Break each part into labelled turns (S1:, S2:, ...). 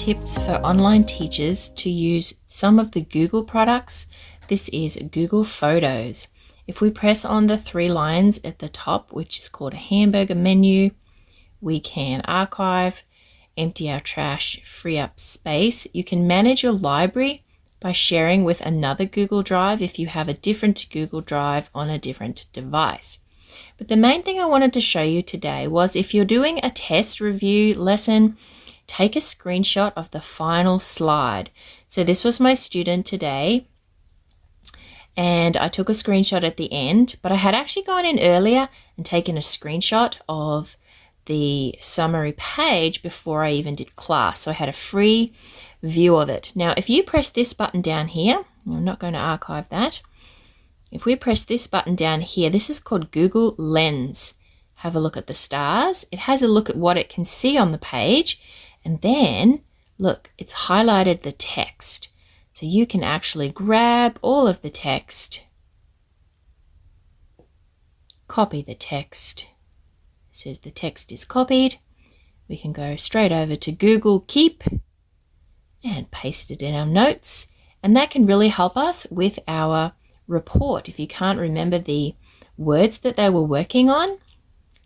S1: tips for online teachers to use some of the Google products. This is Google Photos. If we press on the three lines at the top, which is called a hamburger menu, we can archive, empty our trash, free up space. You can manage your library by sharing with another Google Drive if you have a different Google Drive on a different device. But the main thing I wanted to show you today was if you're doing a test review lesson, take a screenshot of the final slide. So this was my student today, and I took a screenshot at the end, but I had actually gone in earlier and taken a screenshot of the summary page before I even did class. So I had a free view of it. Now, if you press this button down here, I'm not going to archive that. If we press this button down here, this is called Google Lens. Have a look at the stars. It has a look at what it can see on the page. And then, look, it's highlighted the text. So you can actually grab all of the text, copy the text. It says the text is copied. We can go straight over to Google Keep and paste it in our notes. And that can really help us with our report if you can't remember the words that they were working on.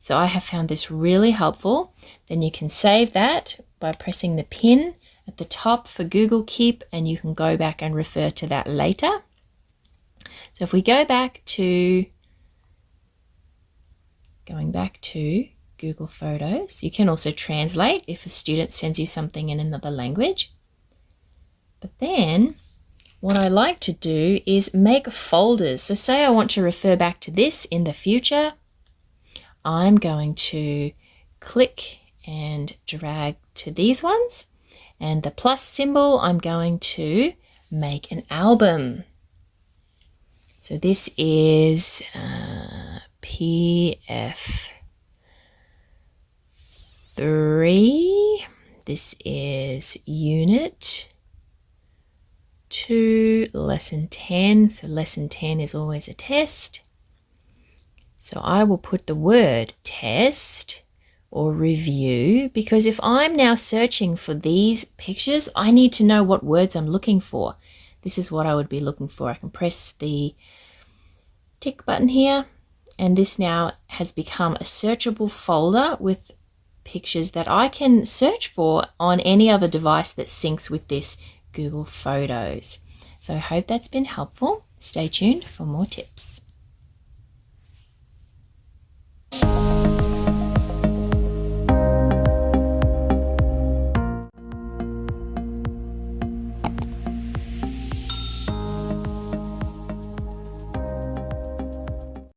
S1: So I have found this really helpful. Then you can save that by pressing the pin at the top for Google Keep, and you can go back and refer to that later. So if we going back to Google Photos, you can also translate if a student sends you something in another language. But then what I like to do is make folders. So say I want to refer back to this in the future. I'm going to click and drag to these ones. And the plus symbol, I'm going to make an album. So this is PF3. This is Unit 2, Lesson 10. So Lesson 10 is always a test. So I will put the word test or review, because if I'm now searching for these pictures, I need to know what words I'm looking for. This is what I would be looking for. I can press the tick button here, and this now has become a searchable folder with pictures that I can search for on any other device that syncs with this Google Photos. So I hope that's been helpful. Stay tuned for more tips.